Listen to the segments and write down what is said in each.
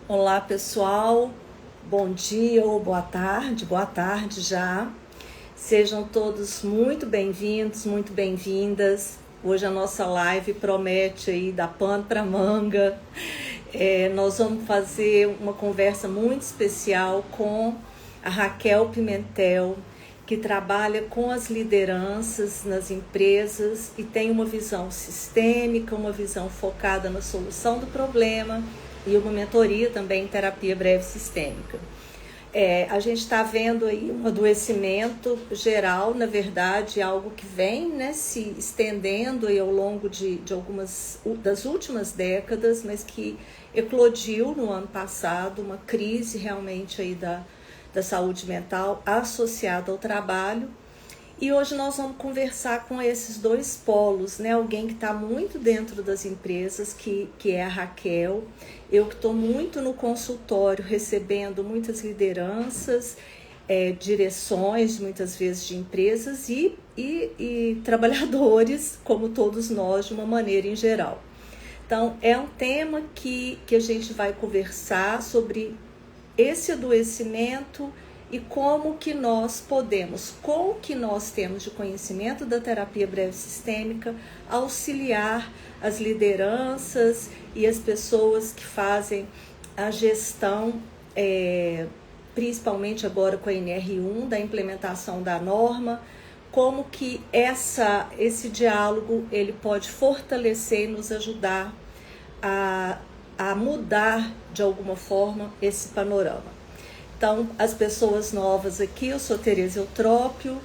Olá, pessoal. Bom dia ou boa tarde já. Sejam todos muito bem-vindos, muito bem-vindas. Hoje a nossa live promete aí dar pano para manga. Nós vamos fazer uma conversa muito especial com a Raquel Pimentel, que trabalha com as lideranças nas empresas e tem uma visão sistêmica, uma visão focada na solução do problema e uma mentoria também em terapia breve sistêmica. A gente está vendo aí um adoecimento geral, na verdade, algo que vem, né, se estendendo aí ao longo de algumas das últimas décadas, mas que eclodiu no ano passado, uma crise realmente aí da saúde mental associada ao trabalho. E hoje nós vamos conversar com esses dois polos, né? Alguém que está muito dentro das empresas, que é a Raquel. Eu que estou muito no consultório, recebendo muitas lideranças, direções, muitas vezes de empresas e trabalhadores, como todos nós, de uma maneira em geral. Então, é um tema que a gente vai conversar sobre esse adoecimento e como que nós podemos, com o que nós temos de conhecimento da terapia breve sistêmica, auxiliar as lideranças e as pessoas que fazem a gestão, principalmente agora com a NR1, da implementação da norma, como que esse diálogo ele pode fortalecer e nos ajudar a mudar de alguma forma esse panorama. Então, as pessoas novas aqui, eu sou Tereza Eutrópio,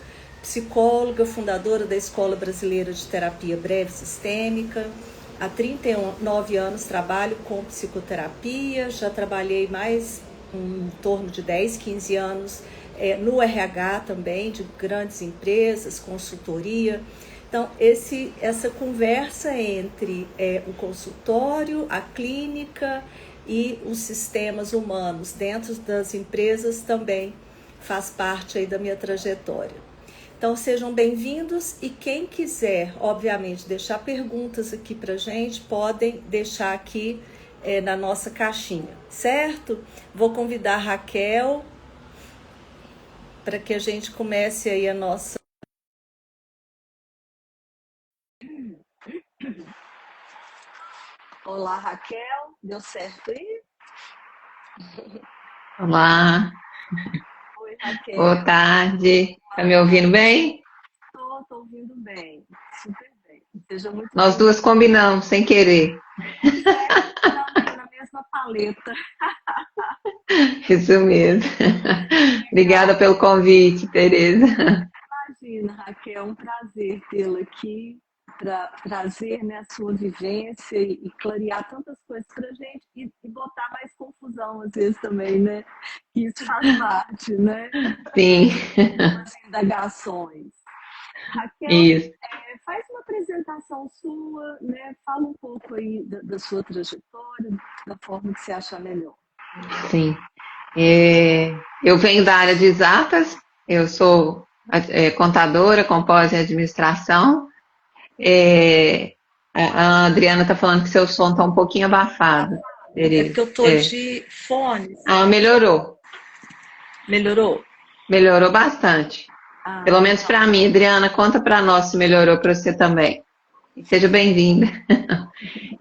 psicóloga, fundadora da Escola Brasileira de Terapia Breve Sistêmica. Há 39 anos trabalho com psicoterapia, já trabalhei mais em torno de 10, 15 anos no RH também, de grandes empresas, consultoria. Então, essa conversa entre o consultório, a clínica e os sistemas humanos dentro das empresas também faz parte aí da minha trajetória. Então sejam bem-vindos e quem quiser, obviamente, deixar perguntas aqui pra gente, podem deixar aqui na nossa caixinha, certo? Vou convidar a Raquel para que a gente comece aí a nossa... Olá, Raquel, deu certo aí? Olá, Oi, Raquel. boa tarde. Tá me ouvindo bem? Estou ouvindo bem, super bem. Seja muito Nós duas bem-vinda. combinamos sem querer. Pois é, estamos na mesma paleta. Isso mesmo. Obrigada Legal. pelo convite, Tereza. Imagina, Raquel, é um prazer tê-la aqui, para trazer, né, a sua vivência e clarear tantas coisas para a gente e botar mais confusão às vezes também, né? Que isso faz parte, né? Sim, Das indagações. Raquel, isso, faz uma apresentação sua, né? Fala um pouco aí da sua trajetória, da forma que você achar melhor. sim. Eu venho da área de exatas, eu sou contadora com pós em administração. É, a Adriana está falando que seu som está um pouquinho abafado, É Tereza. porque eu tô de fones. Ah, melhorou. Melhorou? Melhorou bastante. Ah, Pelo menos legal. para mim. Adriana, conta para nós se melhorou para você também. E seja bem-vinda.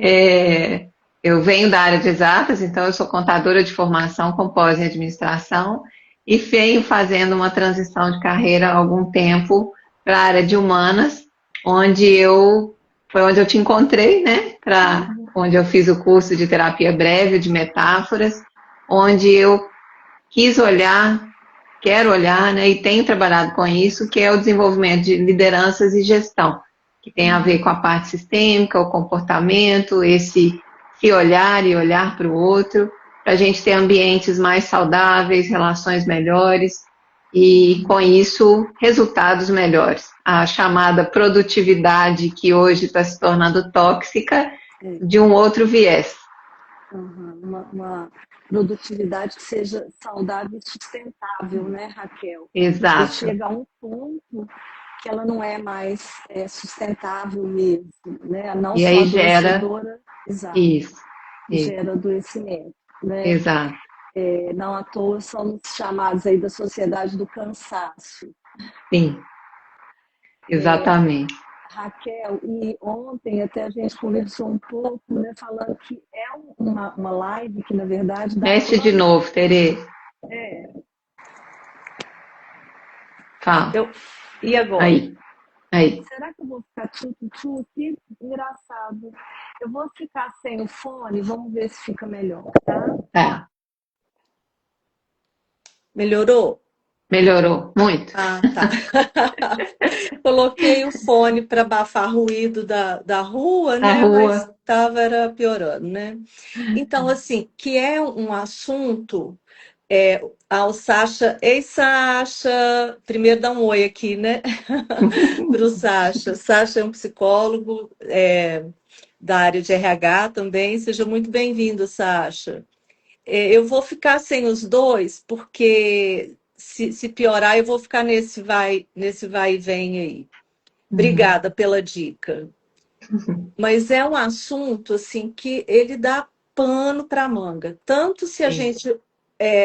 É, eu venho da área de exatas, então eu sou contadora de formação com pós em administração e venho fazendo uma transição de carreira há algum tempo para a área de humanas, foi onde eu te encontrei, né? Onde eu fiz o curso de terapia breve de metáforas, onde eu quis olhar, quero olhar, né, e tenho trabalhado com isso, que é o desenvolvimento de lideranças e gestão, que tem a ver com a parte sistêmica, o comportamento, esse se olhar e olhar para o outro, para a gente ter ambientes mais saudáveis, relações melhores e, com isso, resultados melhores. A chamada produtividade, que hoje está se tornando tóxica, É. de um outro viés. Uhum. Uma produtividade que seja saudável e sustentável, né, Raquel? Porque Exato. chega a um ponto que ela não é mais sustentável mesmo, né? Não E só aí gera adoecedora, exato, isso. e Isso. gera adoecimento. né? Exato. Não à toa somos chamados aí da sociedade do cansaço. Sim, exatamente. Raquel, e ontem até a gente conversou um pouco, né, falando que é uma live que, na verdade, dá Mexe de pano. novo, Tereza. Fala. E agora? Aí, aí. Será que eu vou ficar tchu-tchu aqui? Engraçado. Eu vou ficar sem o fone, vamos ver se fica melhor, tá? Tá. Melhorou? Melhorou muito. Ah, tá. Coloquei o fone para abafar ruído da rua, Na né? Mas rua. era piorando, né? Então, assim, que é um assunto. Ao Sacha. Ei, Sacha! Primeiro dá um oi aqui, né? Para o Sacha. Sacha é um psicólogo da área de RH também. Seja muito bem-vindo, Sacha. Eu vou ficar sem os dois, porque se piorar, eu vou ficar nesse vai e vem aí. Uhum. Obrigada pela dica. Mas é um assunto assim que ele dá pano para manga. Tanto se a Sim. gente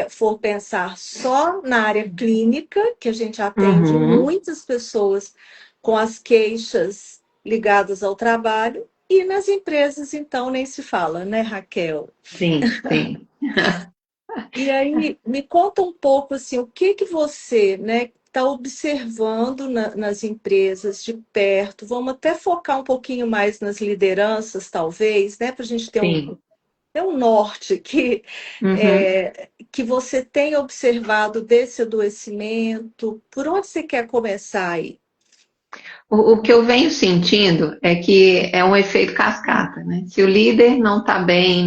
for pensar só na área clínica, que a gente atende Uhum. muitas pessoas com as queixas ligadas ao trabalho, e nas empresas, então, nem se fala, né, Raquel? Sim, sim. E aí, me conta um pouco assim, o que que você, né, está observando nas empresas de perto? Vamos até focar um pouquinho mais nas lideranças, talvez, né, para a gente Sim. ter um norte Uhum. que você tem observado desse adoecimento. Por onde você quer começar aí? O que eu venho sentindo é que é um efeito cascata, né? Se o líder não está bem,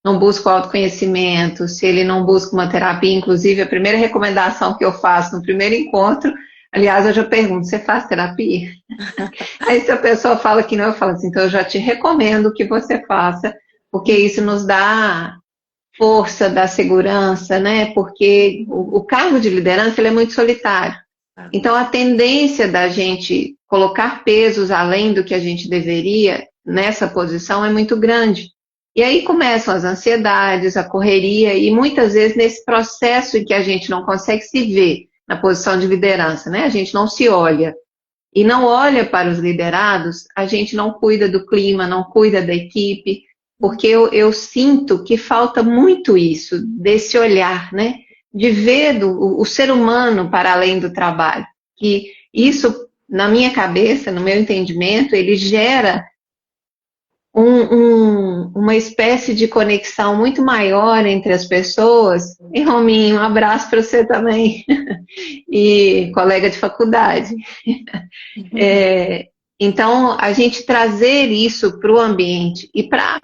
não busca o autoconhecimento, se ele não busca uma terapia, inclusive a primeira recomendação que eu faço no primeiro encontro, aliás, eu já pergunto, você faz terapia? Aí se a pessoa fala que não, eu falo assim, então eu já te recomendo que você faça, porque isso nos dá força, dá segurança, né? Porque o cargo de liderança ele é muito solitário. Ah, Então, a tendência da gente colocar pesos além do que a gente deveria nessa posição é muito grande. E aí começam as ansiedades, a correria, e muitas vezes nesse processo em que a gente não consegue se ver na posição de liderança, né? A gente não se olha e não olha para os liderados, a gente não cuida do clima, não cuida da equipe, porque eu sinto que falta muito isso, desse olhar, né? De ver o ser humano para além do trabalho. Que isso, na minha cabeça, no meu entendimento, ele gera uma espécie de conexão muito maior entre as pessoas. E Rominho, um abraço para você também, e colega de faculdade. É, então, a gente trazer isso para o ambiente e para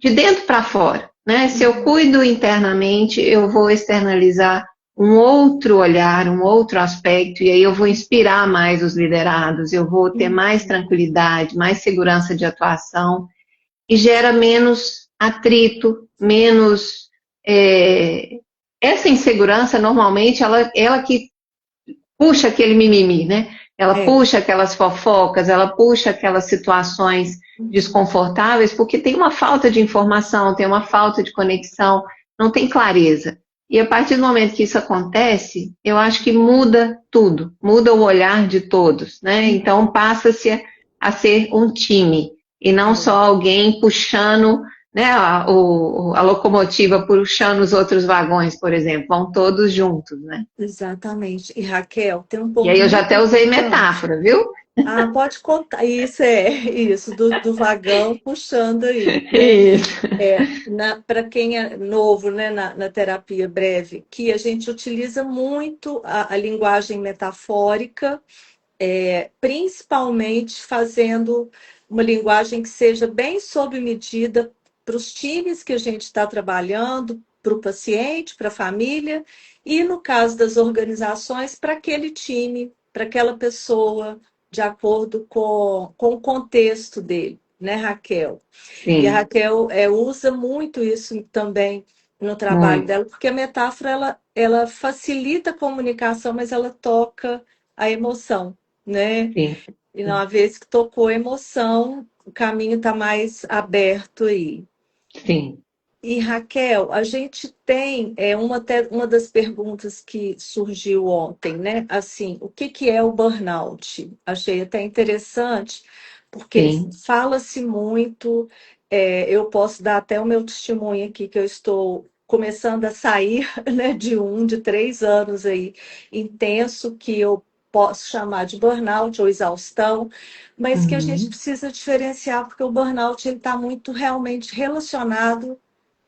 de dentro para fora, né? Se eu cuido internamente, eu vou externalizar um outro olhar, um outro aspecto, e aí eu vou inspirar mais os liderados, eu vou ter mais tranquilidade, mais segurança de atuação, e gera menos atrito, menos. É, essa insegurança, normalmente, ela que puxa aquele mimimi, né? Ela é. puxa aquelas fofocas, ela puxa aquelas situações desconfortáveis, porque tem uma falta de informação, tem uma falta de conexão, não tem clareza. E a partir do momento que isso acontece, eu acho que muda tudo, muda o olhar de todos, né? Então passa-se a ser um time e não só alguém puxando, né, a locomotiva puxando os outros vagões, por exemplo, vão todos juntos, né? Exatamente. E Raquel, tem um E ponto aí eu já muito até usei importante. metáfora, viu? Ah, pode contar. Isso isso, do vagão puxando aí, né? Isso. Para quem é novo, né, na terapia breve, que a gente utiliza muito a linguagem metafórica, principalmente fazendo uma linguagem que seja bem sob medida para os times que a gente está trabalhando, para o paciente, para a família, e no caso das organizações, para aquele time, para aquela pessoa, de acordo com o contexto dele, né, Raquel? E a Sim, Raquel usa muito isso também no trabalho muito. dela, porque a metáfora ela facilita a comunicação, mas ela toca a emoção, né? Sim, E uma vez que tocou a emoção, o caminho está mais aberto aí. sim. E Raquel, a gente tem uma das perguntas que surgiu ontem, né? Assim, o que que é o burnout? Achei até interessante, porque Sim. fala-se muito, eu posso dar até o meu testemunho aqui, que eu estou começando a sair, né, de 3 anos aí, intenso, que eu posso chamar de burnout ou exaustão, mas que a gente Uhum. precisa diferenciar, porque o burnout ele está muito realmente relacionado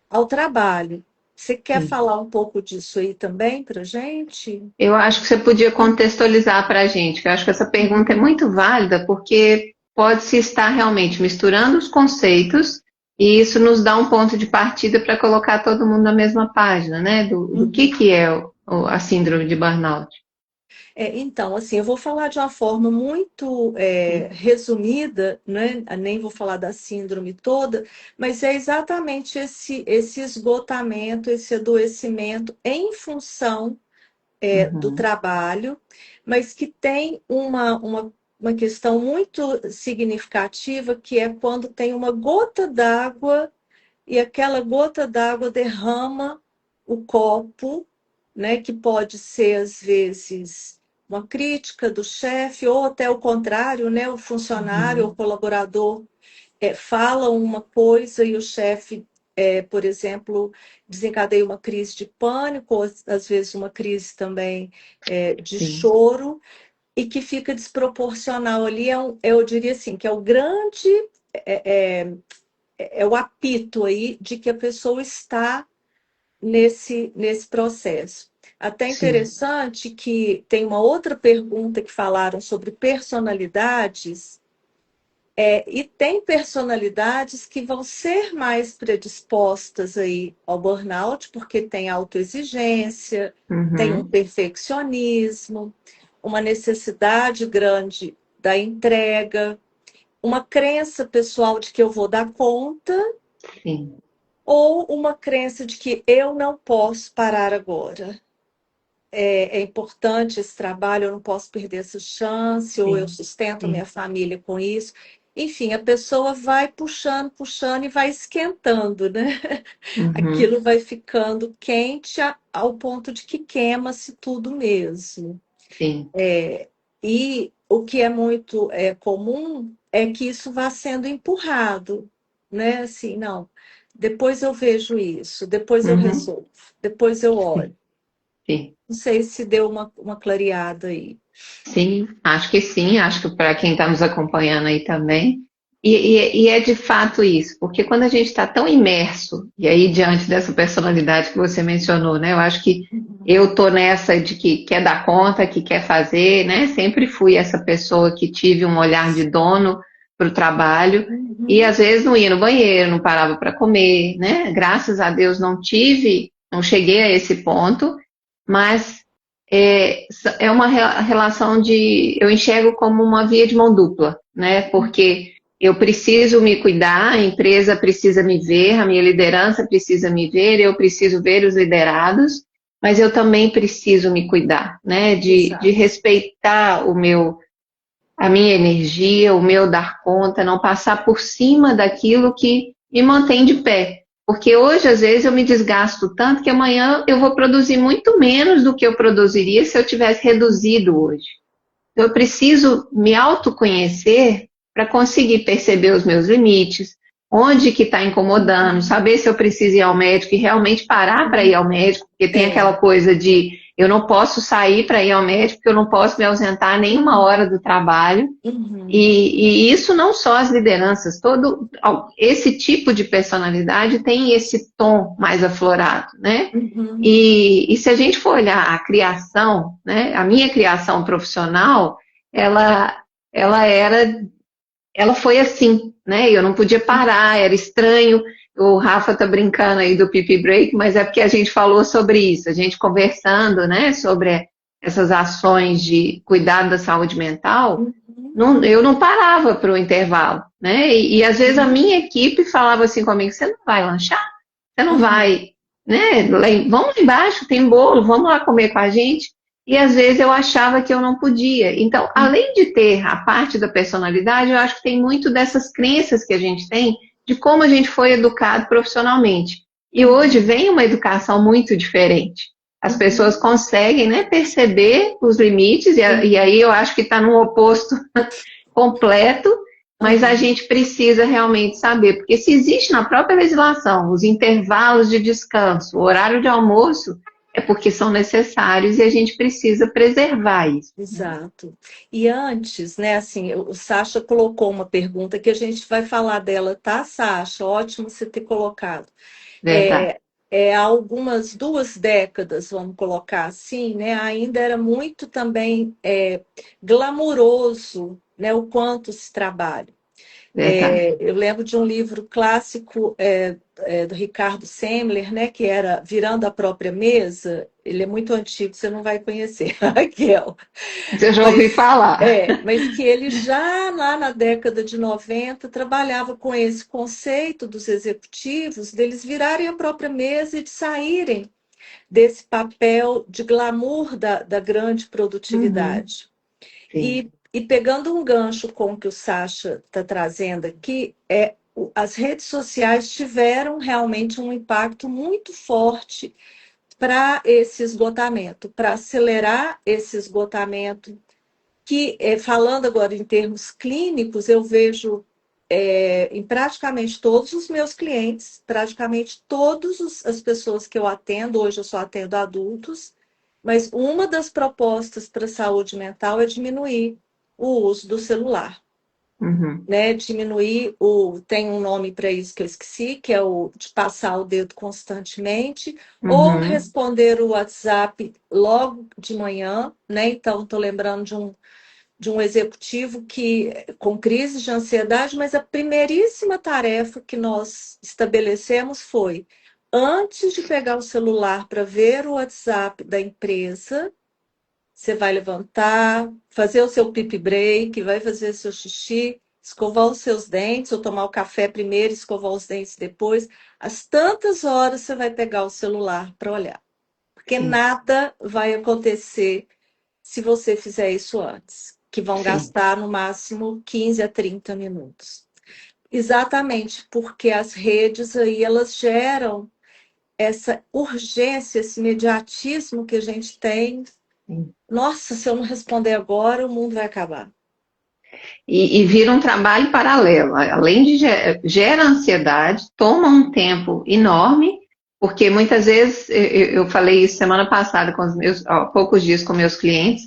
ao trabalho. Você quer Sim. falar um pouco disso aí também para gente? Eu acho que você podia contextualizar para a gente, que eu acho que essa pergunta é muito válida, porque pode-se estar realmente misturando os conceitos, e isso nos dá um ponto de partida para colocar todo mundo na mesma página, né? Do que é a síndrome de burnout. Então, assim, eu vou falar de uma forma muito resumida, né? Nem vou falar da síndrome toda, mas é exatamente esse esgotamento, esse adoecimento em função do Uhum. trabalho, mas que tem uma questão muito significativa, que é quando tem uma gota d'água e aquela gota d'água derrama o copo, né, que pode ser às vezes uma crítica do chefe ou até o contrário, né, o funcionário ou Uhum. colaborador fala uma coisa e o chefe, por exemplo, desencadeia uma crise de pânico, ou às vezes uma crise também de Sim. choro, e que fica desproporcional ali, eu diria assim, que é o grande é, é, é o apito aí de que a pessoa está nesse processo. Até Sim. interessante que tem uma outra pergunta que falaram sobre personalidades, e tem personalidades que vão ser mais predispostas aí ao burnout, porque tem autoexigência, tem um Uhum. perfeccionismo, uma necessidade grande da entrega, uma crença pessoal de que eu vou dar conta, Sim. ou uma crença de que eu não posso parar agora. É importante esse trabalho, eu não posso perder essa chance, ou eu Sim. sustento a minha Sim. família com isso. Enfim, a pessoa vai puxando, puxando e vai esquentando, né? Uhum. Aquilo vai ficando quente ao ponto de que queima-se tudo mesmo. Sim. E o que é muito comum é que isso vá sendo empurrado, né? Assim, não, depois eu vejo isso, depois eu Uhum. resolvo, depois eu olho. Sim. Sim. Não sei se deu uma clareada aí. Sim, acho que para quem está nos acompanhando aí também. E é de fato isso, porque quando a gente está tão imerso, e aí diante dessa personalidade que você mencionou, né? Eu acho que eu tô nessa de que quer dar conta, que quer fazer, né? Sempre fui essa pessoa que tive um olhar de dono para o trabalho, e Uhum. às vezes não ia no banheiro, não parava para comer, né? Graças a Deus não cheguei a esse ponto, mas é uma relação eu enxergo como uma via de mão dupla, né? Porque eu preciso me cuidar, a empresa precisa me ver, a minha liderança precisa me ver, eu preciso ver os liderados, mas eu também preciso me cuidar, né? De Exato. respeitar a minha energia, o meu dar conta, não passar por cima daquilo que me mantém de pé. Porque hoje, às vezes, eu me desgasto tanto que amanhã eu vou produzir muito menos do que eu produziria se eu tivesse reduzido hoje. Então, eu preciso me autoconhecer para conseguir perceber os meus limites, onde que está incomodando, saber se eu preciso ir ao médico e realmente parar para ir ao médico, porque tem É. aquela coisa de eu não posso sair para ir ao médico, porque eu não posso me ausentar nenhuma hora do trabalho. Uhum. E isso não só as lideranças, todo esse tipo de personalidade tem esse tom mais aflorado, né? Uhum. E se a gente for olhar a criação, né, a minha criação profissional, ela, ela era, ela foi assim, né? Eu não podia parar, era estranho. O Rafa tá brincando aí do pipi break, mas é porque a gente falou sobre isso, a gente conversando, né, sobre essas ações de cuidado da saúde mental. Uhum. Eu não parava para o intervalo, né? E às vezes a minha equipe falava assim comigo: você não vai lanchar? Você não Uhum. vai, né? Vamos lá embaixo, tem bolo, vamos lá comer com a gente. E às vezes eu achava que eu não podia. Então, além de ter a parte da personalidade, eu acho que tem muito dessas crenças que a gente tem de como a gente foi educado profissionalmente. E hoje vem uma educação muito diferente. As pessoas conseguem, né, perceber os limites, e aí eu acho que está no oposto completo, mas a gente precisa realmente saber, porque se existe na própria legislação os intervalos de descanso, o horário de almoço, é porque são necessários e a gente precisa preservar isso. Exato. E antes, né, assim, o Sacha colocou uma pergunta que a gente vai falar dela, tá, Sacha? Ótimo você ter colocado. Verdade, Há algumas 2 décadas, vamos colocar assim, né, ainda era muito também glamouroso, né, o quanto se trabalha. verdade. Eu lembro de um livro clássico do Ricardo Semler, né, que era Virando a Própria Mesa. Ele é muito antigo, você não vai conhecer, Raquel. Eu já ouvi Mas, falar. mas que ele já lá na década de 90 trabalhava com esse conceito dos executivos, deles virarem a própria mesa e de saírem desse papel de glamour da grande Uhum, produtividade. sim. E pegando um gancho com o que o Sacha está trazendo aqui, as redes sociais tiveram realmente um impacto muito forte para esse esgotamento, para acelerar esse esgotamento, que, falando agora em termos clínicos, eu vejo em praticamente todos os meus clientes, praticamente todas as pessoas que eu atendo, hoje eu só atendo adultos, mas uma das propostas para a saúde mental é diminuir o uso do celular, Uhum, né? Diminuir tem um nome para isso que eu esqueci, que é o de passar o dedo constantemente, ou uhum, responder o WhatsApp logo de manhã, né? Então, estou lembrando de um executivo que com crise de ansiedade, mas a primeiríssima tarefa que nós estabelecemos foi, antes de pegar o celular para ver o WhatsApp da empresa, você vai levantar, fazer o seu pipi break, vai fazer seu xixi, escovar os seus dentes, ou tomar o café primeiro, escovar os dentes depois. Às tantas horas você vai pegar o celular para olhar, porque sim, nada vai acontecer se você fizer isso antes, que vão sim. gastar no máximo 15 a 30 minutos. Exatamente, porque as redes aí elas geram essa urgência, esse imediatismo que a gente tem. Sim. Nossa, se eu não responder agora, o mundo vai acabar. E vira um trabalho paralelo. Além de gera ansiedade, toma um tempo enorme, porque muitas vezes eu falei isso semana passada com os meus, há poucos dias com meus clientes,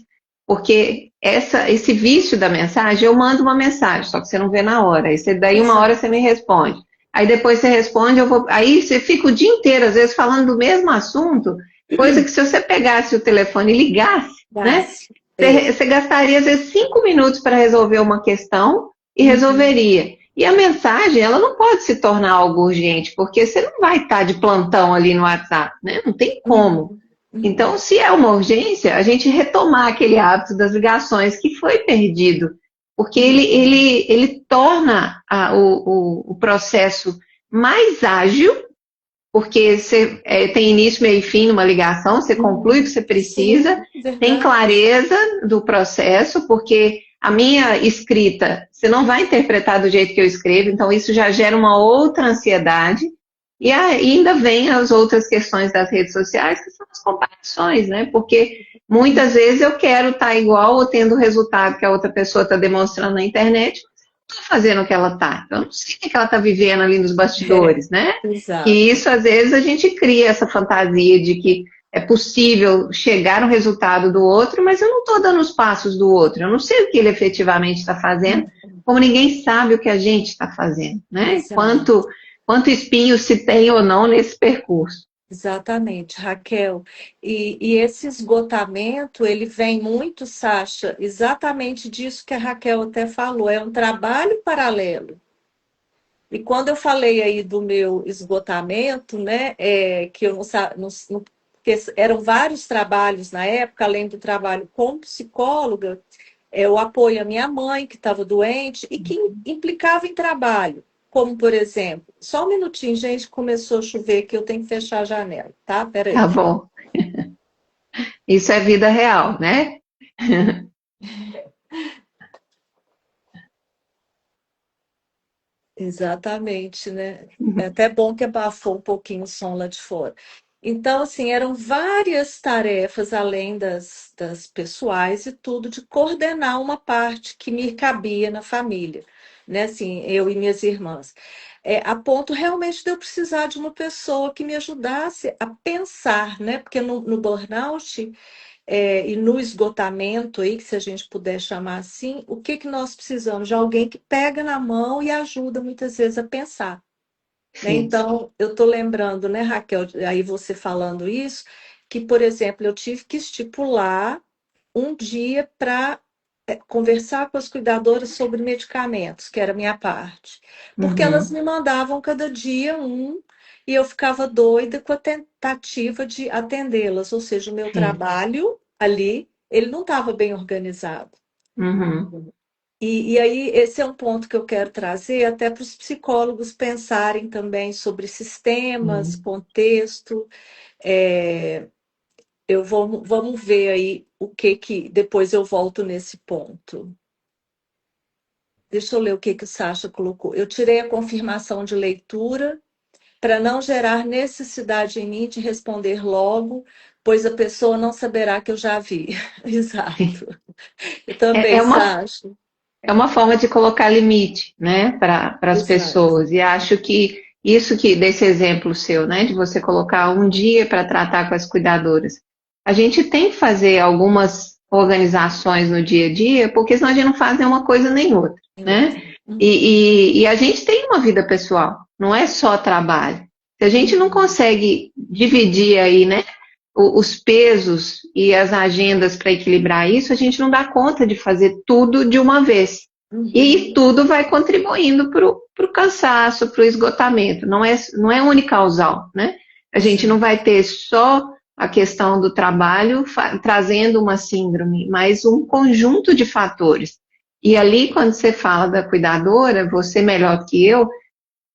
porque esse vício da mensagem, eu mando uma mensagem, só que você não vê na hora. Daí uma hora Exato. você me responde. Aí depois você responde, aí você fica o dia inteiro, às vezes, falando do mesmo assunto, coisa que se você pegasse o telefone e ligasse, né? Gás. Você gastaria, às vezes, 5 minutos para resolver uma questão e Uhum. resolveria. E a mensagem, ela não pode se tornar algo urgente, porque você não vai estar de plantão ali no WhatsApp, né? Não tem como. Uhum. Então, Uhum. se é uma urgência, a gente retomar aquele hábito das ligações que foi perdido, porque ele torna o processo mais ágil, porque você tem início, meio e fim numa ligação, você conclui o que Uhum. você precisa, Sim, tem verdade. clareza do processo, porque a minha escrita, você não vai interpretar do jeito que eu escrevo, então isso já gera uma outra ansiedade, e ainda vem as outras questões das redes sociais, que são as comparações, né? Porque muitas vezes eu quero estar igual ou tendo o resultado que a outra pessoa está demonstrando na internet, não estou fazendo o que ela está, eu não sei o que ela está vivendo ali nos bastidores, né? E Exato. isso, às vezes, a gente cria essa fantasia de que é possível chegar no resultado do outro, mas eu não estou dando os passos do outro, eu não sei o que ele efetivamente está fazendo, como ninguém sabe o que a gente está fazendo, né? Exato. Quanto espinho se tem ou não nesse percurso. Exatamente, Raquel. E esse esgotamento, ele vem muito, Sacha, exatamente disso que a Raquel até falou, é um trabalho paralelo. E quando eu falei aí do meu esgotamento, né, que eu porque eram vários trabalhos na época, além do trabalho como psicóloga, o apoio à minha mãe, que estava doente, e que implicava em trabalho. Como, por exemplo, só um minutinho, gente, começou a chover que eu tenho que fechar a janela, tá? Tá Peraí. bom. Isso é vida real, né? Exatamente, né? É até bom que abafou um pouquinho o som lá de fora. Então, assim, eram várias tarefas, além das pessoais e tudo, de coordenar uma parte que me cabia na família, né? Assim, eu e minhas irmãs. A ponto realmente de eu precisar de uma pessoa que me ajudasse a pensar, né? Porque no burnout e no esgotamento aí, que se a gente puder chamar assim, o que que nós precisamos? De alguém que pega na mão e ajuda muitas vezes a pensar, né? Sim. Então, eu estou lembrando, né, Raquel, aí você falando isso, que, por exemplo, eu tive que estipular um dia para conversar com as cuidadoras sobre medicamentos, que era a minha parte. Porque elas Uhum, me mandavam cada dia um e eu ficava doida com a tentativa de atendê-las. Ou seja, o meu sim. trabalho ali, ele não estava bem organizado. Uhum, E aí, esse é um ponto que eu quero trazer até para os psicólogos pensarem também sobre sistemas, sim. contexto. É, vamos ver aí o que que depois eu volto nesse ponto. Deixa eu ler o que que o Sacha colocou. Eu tirei a confirmação de leitura para não gerar necessidade em mim de responder logo, pois a pessoa não saberá que eu já vi. Exato. Eu É, também, é uma, Sacha. é uma forma de colocar limite, né, para as Exato. pessoas. E acho que isso que, desse exemplo seu, né, de você colocar um dia para tratar com as cuidadoras. A gente tem que fazer algumas organizações no dia a dia, porque senão a gente não faz nenhuma coisa nem outra, Em né? outra. Uhum. E a gente tem uma vida pessoal, não é só trabalho. Se a gente não Uhum. consegue dividir aí, né, os pesos e as agendas para equilibrar isso, a gente não dá conta de fazer tudo de uma vez. E Uhum. tudo vai contribuindo para o cansaço, para o esgotamento. Não é unicausal, né? A gente não Exato. vai ter só a questão do trabalho trazendo uma síndrome, mas um conjunto de fatores. E ali, quando você fala da cuidadora, você melhor que eu,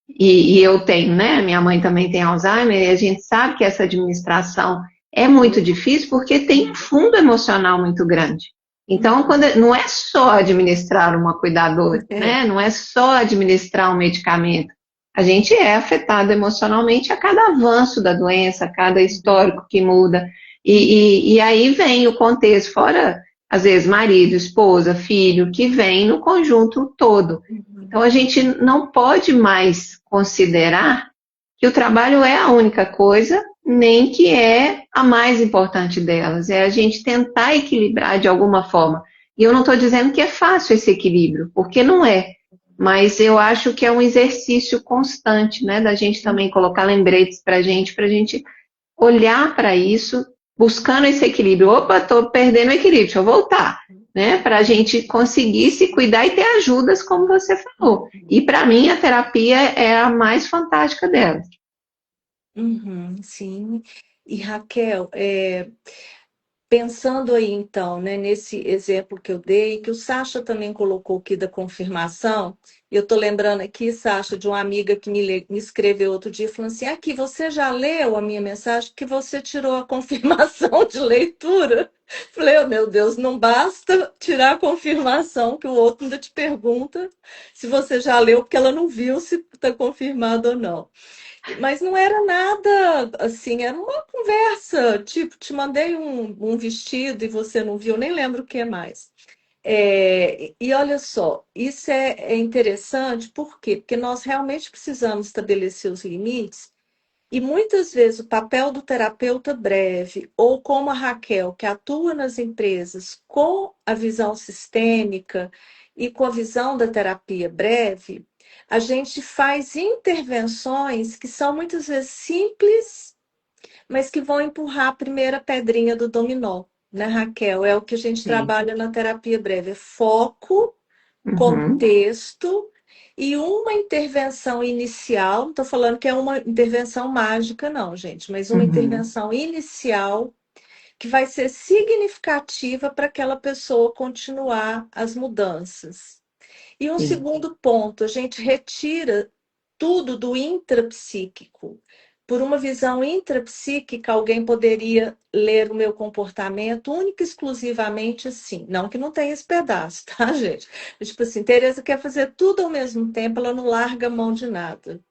e eu tenho, né? Minha mãe também tem Alzheimer, e a gente sabe que essa administração é muito difícil porque tem um fundo emocional muito grande. Então, Uhum. não é só administrar uma cuidadora, É. né? Não é só administrar um medicamento. A gente é afetado emocionalmente a cada avanço da doença, a cada histórico que muda. E aí vem o contexto, fora, às vezes, marido, esposa, filho, que vem no conjunto todo. Então, Uhum. a gente não pode mais considerar que o trabalho é a única coisa, nem que é a mais importante delas. É a gente tentar equilibrar de alguma forma. E eu não estou dizendo que é fácil esse equilíbrio, porque não é. Mas eu acho que é um exercício constante, né? Da gente também colocar lembretes para a gente olhar para isso, buscando esse equilíbrio. Opa, estou perdendo o equilíbrio, deixa eu voltar, né? Para a gente conseguir se cuidar e ter ajudas, como você falou. E para mim, a terapia é a mais fantástica delas. Uhum. Sim. E Raquel, pensando aí então, né, nesse exemplo que eu dei, que o Sacha também colocou aqui da confirmação, eu estou lembrando aqui, Sacha, de uma amiga que me escreveu outro dia, falando assim, aqui, você já leu a minha mensagem que você tirou a confirmação de leitura? Falei, oh, meu Deus, não basta tirar a confirmação, que o outro ainda te pergunta se você já leu, porque ela não viu se está confirmado ou não. Mas não era nada assim, era uma conversa, tipo, te mandei um vestido e você não viu, nem lembro o que mais. E olha só, isso é interessante, por quê? Porque nós realmente precisamos estabelecer os limites, e muitas vezes o papel do terapeuta breve, ou como a Raquel, que atua nas empresas com a visão sistêmica e com a visão da terapia breve, a gente faz intervenções que são muitas vezes simples, mas que vão empurrar a primeira pedrinha do dominó, né, Raquel? É o que a gente Sim. trabalha na terapia breve, é foco, Uhum. contexto e uma intervenção inicial. Não estou falando que é uma intervenção mágica, não, gente, mas uma Uhum. intervenção inicial que vai ser significativa para aquela pessoa continuar as mudanças. E um Sim. segundo ponto, a gente retira tudo do intrapsíquico. por uma visão intrapsíquica, alguém poderia ler o meu comportamento única e exclusivamente assim. Não que não tenha esse pedaço, tá, gente? Tipo assim, Tereza quer fazer tudo ao mesmo tempo, ela não larga a mão de nada.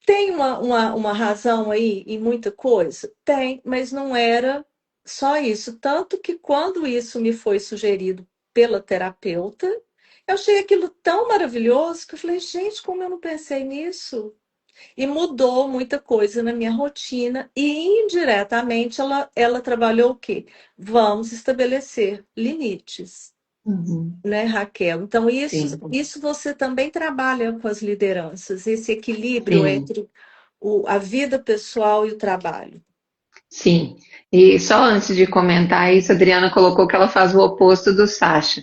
Tem uma razão aí em muita coisa? Tem, mas não era só isso. Tanto que quando isso me foi sugerido pela terapeuta, eu achei aquilo tão maravilhoso que eu falei, gente, como eu não pensei nisso? E mudou muita coisa na minha rotina e indiretamente ela trabalhou o quê? Vamos estabelecer limites, Uhum. né, Raquel? Então, Sim, isso você também trabalha com as lideranças, esse equilíbrio sim. entre a vida pessoal e o trabalho. Sim, e só antes de comentar isso, a Adriana colocou que ela faz o oposto do Sacha.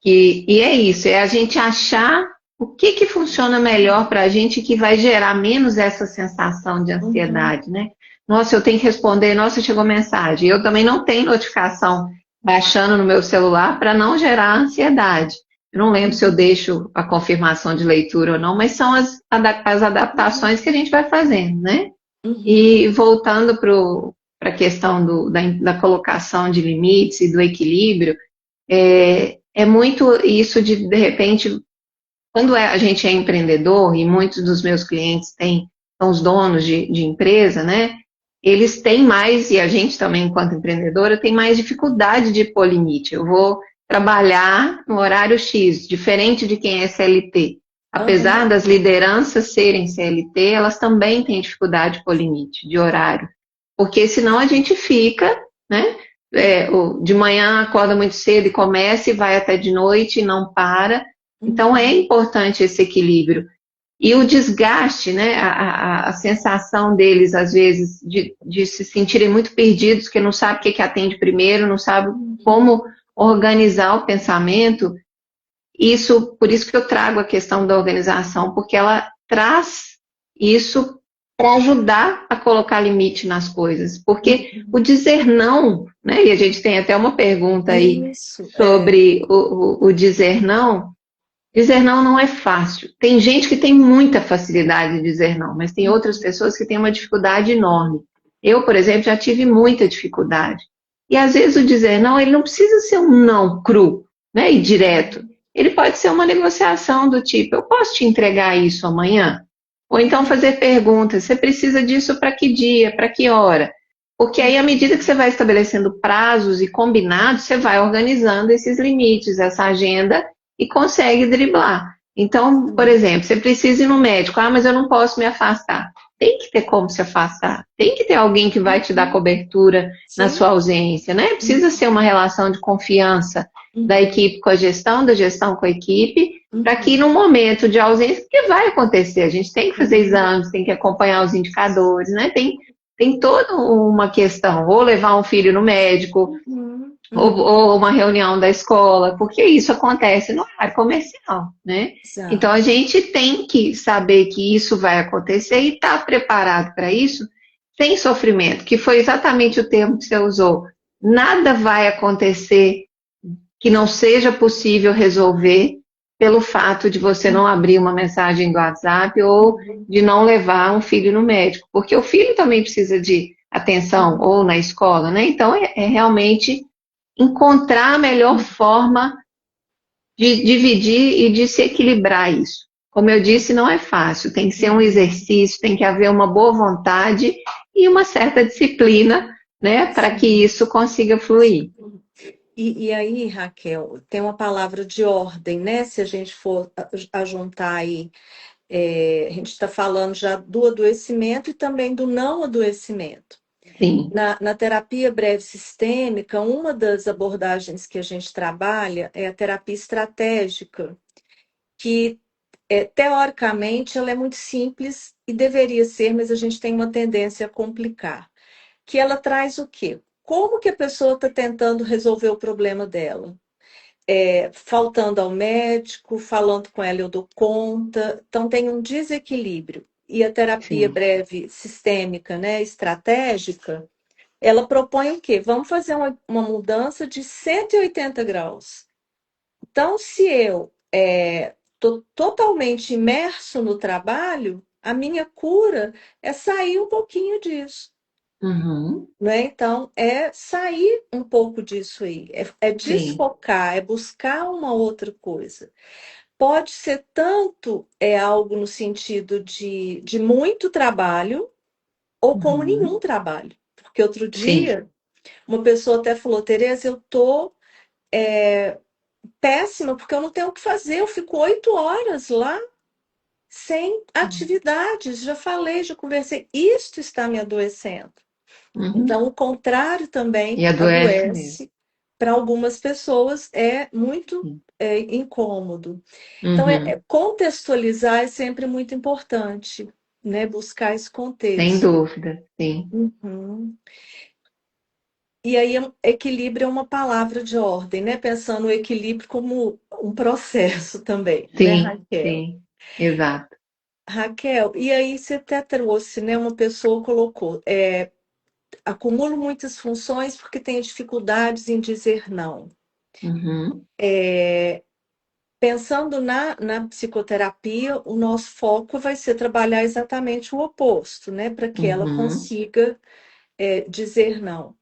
E é isso, é a gente achar o que que funciona melhor para a gente que vai gerar menos essa sensação de Uhum, ansiedade, né? Nossa, eu tenho que responder, nossa, chegou mensagem. Eu também não tenho notificação baixando no meu celular para não gerar ansiedade. Eu não lembro se eu deixo a confirmação de leitura ou não, mas são as adaptações que a gente vai fazendo, né? uhum, E voltando para a questão da colocação de limites e do equilíbrio, é muito isso de repente, quando a gente é empreendedor, e muitos dos meus clientes são os donos de empresa, né? Eles têm mais, e a gente também, enquanto empreendedora, tem mais dificuldade de pôr limite. Eu vou trabalhar no horário X, diferente de quem é CLT. uhum, Apesar das lideranças serem CLT, elas também têm dificuldade de pôr limite de horário. Porque senão a gente fica, né? De manhã acorda muito cedo e começa e vai até de noite e não para. Então é uhum, importante esse equilíbrio. E o desgaste, né, a sensação deles, às vezes, de se sentirem muito perdidos, que não sabe o que atende primeiro, não sabe uhum. como organizar o pensamento, por isso que eu trago a questão da organização, porque ela traz isso para ajudar a colocar limite nas coisas. Porque o dizer não, né, e a gente tem até uma pergunta aí Isso, sobre o dizer não. Dizer não não é fácil. Tem gente que tem muita facilidade de dizer não, mas tem outras pessoas que têm uma dificuldade enorme. Eu, por exemplo, já tive muita dificuldade. E às vezes o dizer não, ele não precisa ser um não cru, né, e direto. Ele pode ser uma negociação do tipo, eu posso te entregar isso amanhã? Ou então fazer perguntas, você precisa disso para que dia, para que hora? Porque aí, à medida que você vai estabelecendo prazos e combinados, você vai organizando esses limites, essa agenda e consegue driblar. Então, por exemplo, você precisa ir no médico, mas eu não posso me afastar. Tem que ter como se afastar. Tem que ter alguém que vai te dar uhum, cobertura na sim, sua ausência, né? Precisa ser uma relação de confiança da uhum, equipe com a gestão, da gestão com a equipe, para que uhum, no momento de ausência, porque vai acontecer, a gente tem que fazer uhum, exames, tem que acompanhar os indicadores, né? Tem toda uma questão, ou levar um filho no médico, uhum, uhum. ou uma reunião da escola, porque isso acontece no horário comercial, né? Então a Exato. gente tem que saber que isso vai acontecer e estar preparado para isso sem sofrimento, que foi exatamente o termo que você usou. Nada vai acontecer que não seja possível resolver pelo fato de você não abrir uma mensagem do WhatsApp ou Uhum, de não levar um filho no médico, porque o filho também precisa de atenção ou na escola, né? Então é realmente encontrar a melhor forma de dividir e de se equilibrar isso. Como eu disse, não é fácil, tem que ser um uhum. exercício, tem que haver uma boa vontade e uma certa disciplina, né, para que Sim. isso consiga fluir. E aí, Raquel, tem uma palavra de ordem, né? Se a gente for juntar aí, a gente está falando já do adoecimento e também do não adoecimento. Sim, Na terapia breve sistêmica, uma das abordagens que a gente trabalha é a terapia estratégica, que teoricamente ela é muito simples e deveria ser, mas a gente tem uma tendência a complicar. Que ela traz o quê? Como que a pessoa está tentando resolver o problema dela? Faltando ao médico, falando com ela, eu dou conta. Então, tem um desequilíbrio. E a terapia sim. breve sistêmica, né, estratégica, ela propõe o quê? Vamos fazer uma mudança de 180 graus. Então, se eu estou totalmente imerso no trabalho, a minha cura é sair um pouquinho disso, Uhum. né? Então, é sair um pouco disso aí, é Sim. desfocar, é buscar uma outra coisa. Pode ser tanto algo no sentido de muito trabalho, ou como nenhum Uhum. trabalho. Porque outro Sim. dia, uma pessoa até falou, Tereza, eu tô péssima, porque eu não tenho o que fazer, eu fico 8 horas lá sem atividades. Já falei, já conversei, isto está me adoecendo. Uhum. Então, o contrário também E adoece mesmo. adoece. Para algumas pessoas é muito Sim. incômodo. Então, Uhum. contextualizar é sempre muito importante, né? Buscar esse Sem contexto. dúvida, sim. Uhum. E aí, equilíbrio é uma palavra de ordem, né? Pensando o equilíbrio como um processo também, né, Sim, Raquel? sim, exato. Raquel, e aí você até trouxe, né? Uma pessoa colocou, acumulo muitas funções porque tenho dificuldades em dizer não. Uhum. Pensando na psicoterapia, o nosso foco vai ser trabalhar exatamente o oposto, né? Para que ela Uhum. consiga dizer não.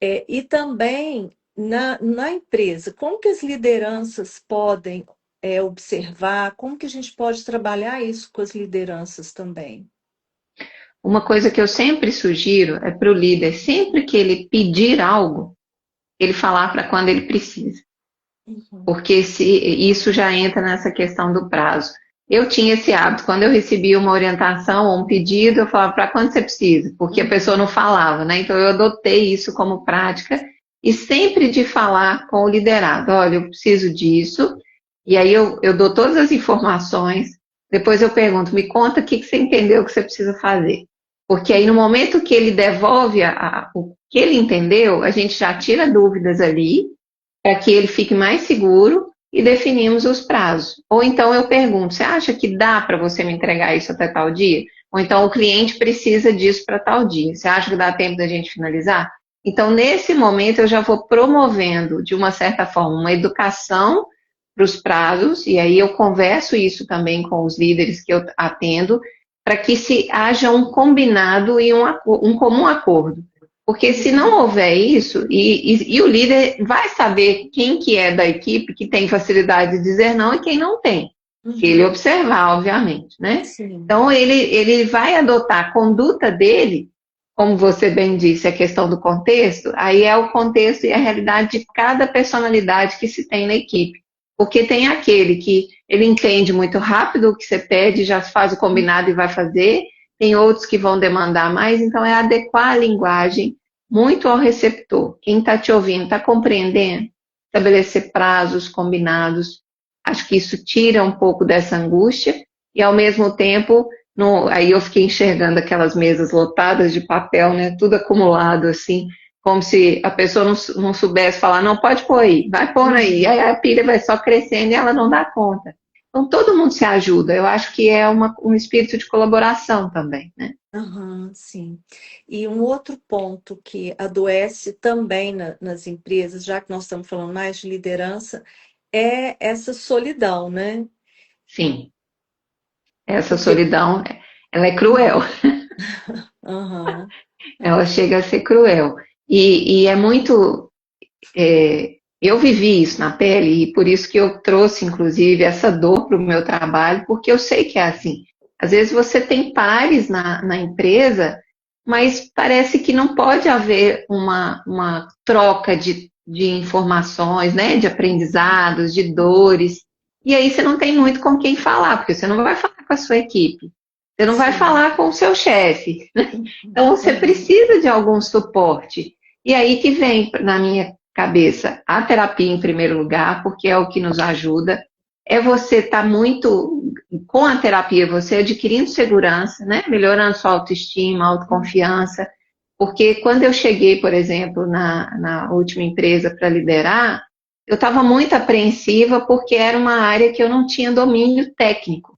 E também na empresa, como que as lideranças podem observar, como que a gente pode trabalhar isso com as lideranças também? Uma coisa que eu sempre sugiro é para o líder, sempre que ele pedir algo, ele falar para quando ele precisa. Uhum. Porque se isso já entra nessa questão do prazo. Eu tinha esse hábito, quando eu recebia uma orientação ou um pedido, eu falava para quando você precisa, porque a pessoa Uhum. não falava, né? Então eu adotei isso como prática e sempre de falar com o liderado, olha, eu preciso disso, e aí eu dou todas as informações, depois eu pergunto, me conta o que você entendeu que você precisa fazer. Porque aí no momento que ele devolve o que ele entendeu, a gente já tira dúvidas ali, para que ele fique mais seguro e definimos os prazos. Ou então eu pergunto, você acha que dá para você me entregar isso até tal dia? Ou então o cliente precisa disso para tal dia. Você acha que dá tempo da gente finalizar? Então, nesse momento, eu já vou promovendo, de uma certa forma, uma educação para os prazos, e aí eu converso isso também com os líderes que eu atendo, para que se haja um combinado e um comum acordo. Porque se não houver isso, e o líder vai saber quem que é da equipe que tem facilidade de dizer não e quem não tem. Se ele Uhum. observar, obviamente, né? Sim. Então, ele vai adotar a conduta dele, como você bem disse, a questão do contexto, aí é o contexto e a realidade de cada personalidade que se tem na equipe. Porque tem aquele que ele entende muito rápido o que você pede, já faz o combinado e vai fazer, tem outros que vão demandar mais, então é adequar a linguagem muito ao receptor. Quem está te ouvindo está compreendendo? Estabelecer prazos combinados. Acho que isso tira um pouco dessa angústia e, ao mesmo tempo, aí eu fiquei enxergando aquelas mesas lotadas de papel, né? Tudo acumulado assim, como se a pessoa não soubesse falar, não pode pôr aí, vai pôr aí. Uhum. Aí a pilha vai só crescendo e ela não dá conta. Então todo mundo se ajuda. Eu acho que é um espírito de colaboração também, né? Aham, sim. E um outro ponto que adoece também nas empresas, já que nós estamos falando mais de liderança, é essa solidão, né? Sim, essa Porque, solidão, ela é cruel. aham, Ela chega a ser cruel. E é muito. Eu vivi isso na pele, e por isso que eu trouxe, inclusive, essa dor para o meu trabalho, porque eu sei que é assim. Às vezes você tem pares na empresa, mas parece que não pode haver uma troca de informações, né, de aprendizados, de dores. E aí você não tem muito com quem falar, porque você não vai falar com a sua equipe, você não vai sim. falar com o seu chefe. Uhum, Então você aham, precisa de algum suporte. E aí que vem na minha cabeça a terapia em primeiro lugar, porque é o que nos ajuda. É você estar muito com a terapia, você adquirindo segurança, né? Melhorando sua autoestima, autoconfiança. Porque quando eu cheguei, por exemplo, na última empresa para liderar, eu estava muito apreensiva porque era uma área que eu não tinha domínio técnico.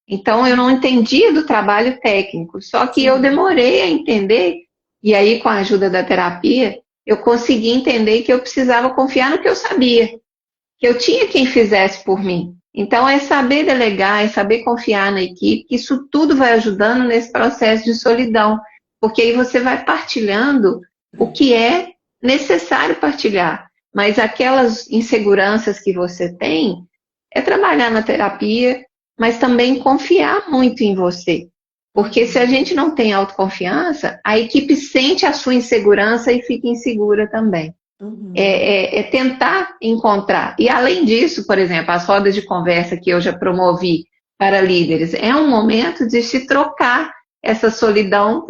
Então, eu não entendia do trabalho técnico, só que eu sim. demorei a entender, e aí, com a ajuda da terapia, eu consegui entender que eu precisava confiar no que eu sabia, que eu tinha quem fizesse por mim. Então, é saber delegar, é saber confiar na equipe, que isso tudo vai ajudando nesse processo de solidão, porque aí você vai partilhando o que é necessário partilhar, mas aquelas inseguranças que você tem, é trabalhar na terapia, mas também confiar muito em você. Porque se a gente não tem autoconfiança, a equipe sente a sua insegurança e fica insegura também. Uhum. É tentar encontrar. E além disso, por exemplo, as rodas de conversa que eu já promovi para líderes, é um momento de se trocar essa solidão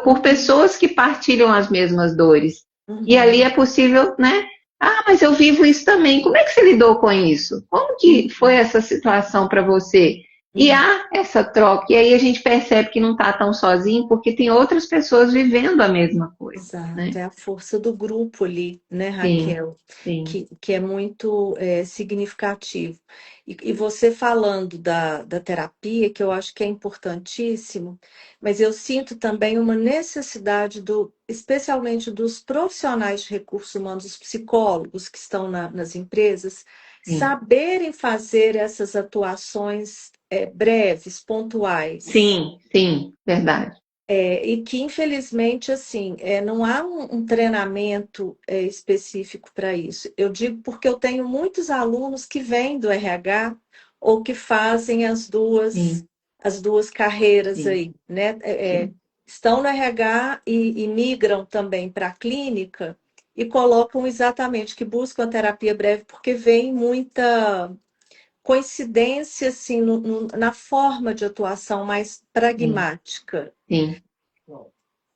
por pessoas que partilham as mesmas dores. E ali Uhum. é possível, né? Ah, mas eu vivo isso também. Como é que você lidou com isso? Como que foi Uhum. essa situação para você? E Uhum. há essa troca, e aí a gente percebe que não está tão sozinho, porque tem outras pessoas vivendo a mesma coisa, Exato, né? é a força do grupo ali, né, Sim, Raquel, sim, que é muito significativo. E você falando da terapia, que eu acho que é importantíssimo, mas eu sinto também uma necessidade especialmente dos profissionais de recursos humanos, os psicólogos que estão nas empresas, sim. saberem fazer essas atuações breves, pontuais. Sim, sim, verdade. E que, infelizmente, assim, não há um treinamento específico para isso. Eu digo porque eu tenho muitos alunos que vêm do RH ou que fazem Sim, as duas carreiras sim, aí, né? sim, Estão no RH e migram também para a clínica e colocam exatamente que buscam a terapia breve porque vem muita coincidência assim, na forma de atuação mais sim, pragmática, sim,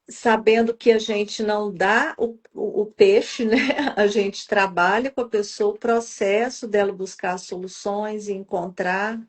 sabendo que a gente não dá o peixe, né? A gente trabalha com a pessoa, o processo dela buscar soluções e encontrar,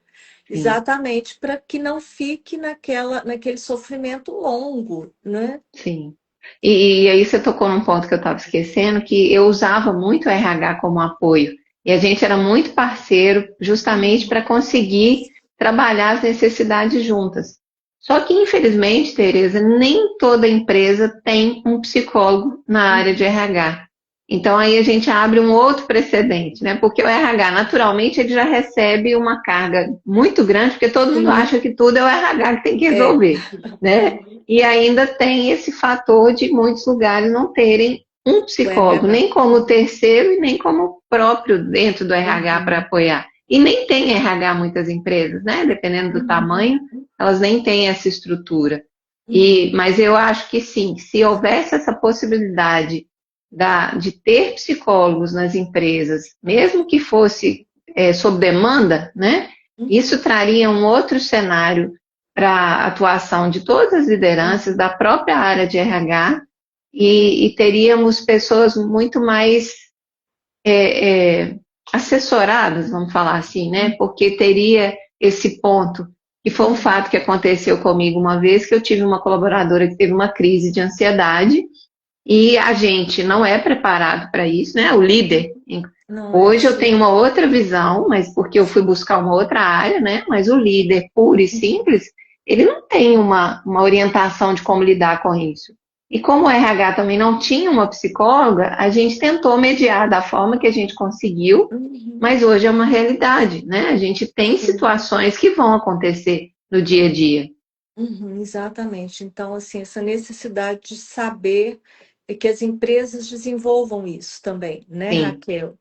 sim, exatamente para que não fique naquele sofrimento longo, né? sim. E aí você tocou num ponto que eu estava esquecendo, que eu usava muito o RH como apoio. E a gente era muito parceiro justamente para conseguir trabalhar as necessidades juntas. Só que, infelizmente, Tereza, nem toda empresa tem um psicólogo na área de RH. Então aí a gente abre um outro precedente, né? Porque o RH, naturalmente, ele já recebe uma carga muito grande, porque todo mundo Sim, acha que tudo é o RH que tem que é. resolver, né? E ainda tem esse fator de muitos lugares não terem um O psicólogo, RH. nem como terceiro e nem como próprio dentro do RH para Uhum, apoiar. E nem tem RH muitas empresas, né? Dependendo do uhum, tamanho, elas nem têm essa estrutura. uhum, Mas eu acho que sim, se houvesse essa possibilidade de ter psicólogos nas empresas, mesmo que fosse sob demanda, né? uhum, Isso traria um outro cenário para a atuação de todas as lideranças uhum. da própria área de RH e teríamos pessoas muito mais é, é, assessoradas, vamos falar assim, né? Porque teria esse ponto, que foi um Uhum. fato que aconteceu comigo uma vez, que eu tive uma colaboradora que teve uma crise de ansiedade e a gente não é preparado para isso, né? O líder. Não é Hoje eu assim. tenho uma outra visão, mas porque eu fui buscar uma outra área, né? Mas o líder puro e simples, ele não tem uma orientação de como lidar com isso. E como o RH também não tinha uma psicóloga, a gente tentou mediar da forma que a gente conseguiu, Uhum. mas hoje é uma realidade, né? A gente tem Sim. situações que vão acontecer no dia a dia. Uhum, exatamente. Então, assim, essa necessidade de saber que as empresas desenvolvam isso também, né, Sim, Raquel?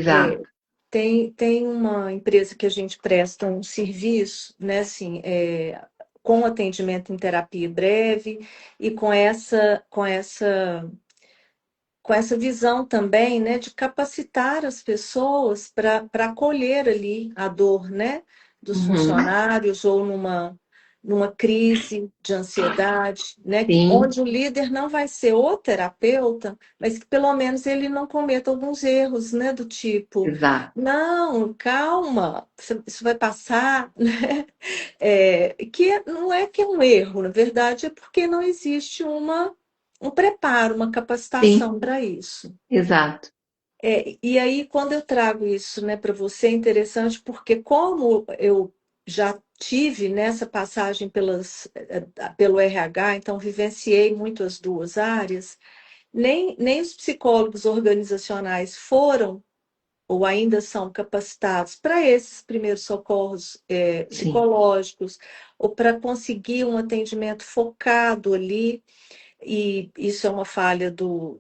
É, exato. tem uma empresa que a gente presta um serviço, né, assim, com atendimento em terapia breve e com essa visão também, né, de capacitar as pessoas para acolher ali a dor, né, dos Uhum, funcionários ou numa crise de ansiedade, né, sim, onde o líder não vai ser o terapeuta, mas que pelo menos ele não cometa alguns erros, né, do tipo, exato. não, calma, isso vai passar, né? Não é que é um erro, na verdade, é porque não existe um preparo, uma Sim, capacitação para isso. exato. E aí, quando eu trago isso, né, para você, é interessante porque como eu já tive nessa passagem pelo RH, então vivenciei muito as duas áreas, nem os psicólogos organizacionais foram ou ainda são capacitados para esses primeiros socorros sim. psicológicos, ou para conseguir um atendimento focado ali, e isso é uma falha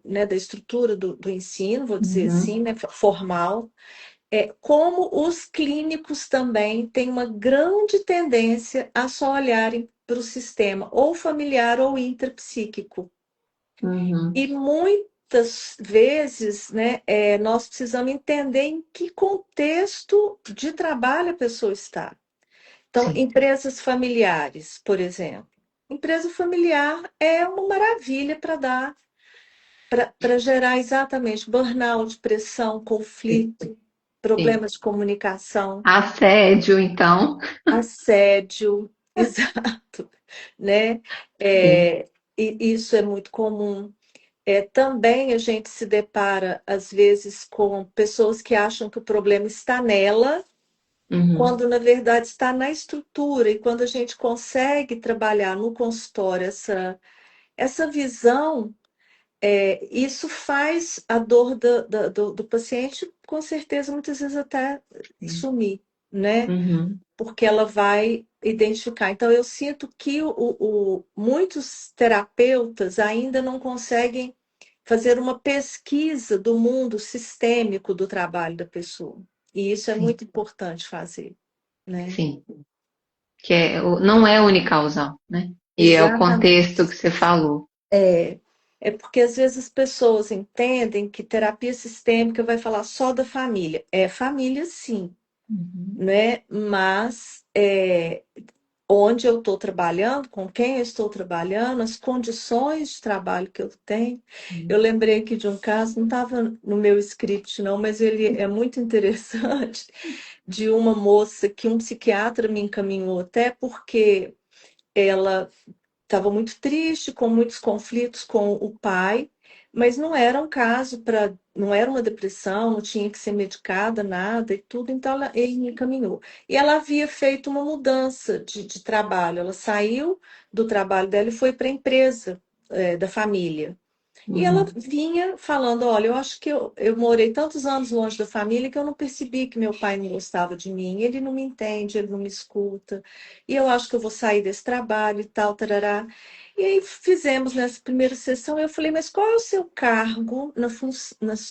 né, da estrutura do ensino, vou dizer assim, Uhum, né, formal. Como os clínicos também têm uma grande tendência a só olharem para o sistema ou familiar ou intrapsíquico. uhum, E muitas vezes, né, nós precisamos entender em que contexto de trabalho a pessoa está. Então, sim. empresas familiares, por exemplo. Empresa familiar é uma maravilha para dar, para gerar exatamente burnout, pressão, Sim, conflito, sim. problemas de comunicação, Assédio, então. assédio, exato, né? Sim. E isso é muito comum. Também a gente se depara, às vezes, com pessoas que acham que o problema está nela, Uhum, quando na verdade está na estrutura. E quando a gente consegue trabalhar no consultório essa visão, isso faz a dor do paciente, com certeza, muitas vezes até sim. sumir, né? Uhum, Porque ela vai identificar. Então, eu sinto que muitos terapeutas ainda não conseguem fazer uma pesquisa do mundo sistêmico do trabalho da pessoa. E isso é sim, muito importante fazer, né? sim. Não é unicausal, né? E é o contexto Exatamente. que você falou. É, é porque às vezes as pessoas entendem que terapia sistêmica vai falar só da família. É família, sim, Uhum, né? Mas onde eu estou trabalhando, com quem eu estou trabalhando, as condições de trabalho que eu tenho. Eu sim. lembrei aqui de um caso, não estava no meu script, não, mas ele é muito interessante, de uma moça que um psiquiatra me encaminhou até porque ela estava muito triste, com muitos conflitos com o pai, mas não era um caso para, não era uma depressão, não tinha que ser medicada, nada e tudo, então ele me encaminhou. E ela havia feito uma mudança de trabalho, ela saiu do trabalho dela e foi para a empresa, da família. E ela Uhum, vinha falando: olha, eu acho que eu morei tantos anos longe da família que eu não percebi que meu pai não gostava de mim. Ele não me entende, ele não me escuta. E eu acho que eu vou sair desse trabalho e tal, tarará. E aí fizemos nessa primeira sessão. Eu falei: mas qual é o seu cargo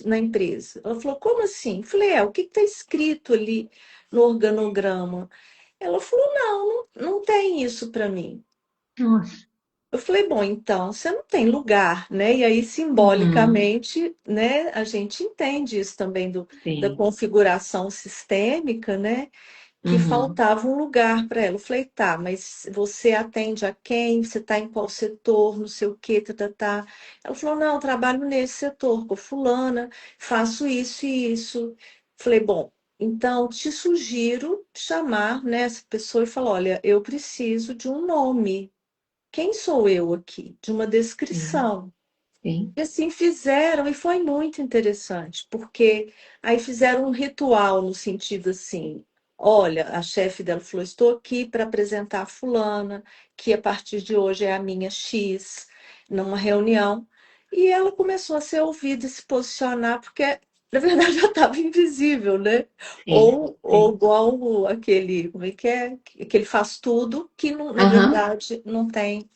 na empresa? Ela falou: como assim? Eu falei: o que está escrito ali no organograma? Ela falou: não tem isso para mim. nossa. Eu falei, bom, então você não tem lugar, né? E aí, Uhum, simbolicamente, né, a gente entende isso também da sim. configuração sistêmica, né? Que Uhum, faltava um lugar para ela. Eu falei, tá, mas você atende a quem? Você está em qual setor? Não sei o quê, tá, tá, tá. Ela falou, não, eu trabalho nesse setor, com fulana, faço isso e isso. Falei, bom, então te sugiro chamar, né, essa pessoa e falar, olha, eu preciso de um nome. Quem sou eu aqui? De uma sim, descrição. sim. E assim fizeram, e foi muito interessante, porque aí fizeram um ritual no sentido assim: olha, a chefe dela falou: estou aqui para apresentar a fulana, que a partir de hoje é a minha X, numa reunião. E ela começou a ser ouvida e se posicionar, porque na verdade ela estava invisível, né? Sim, Ou sim. igual aquele, como é que é? Que ele faz tudo, que na Aham. verdade não tem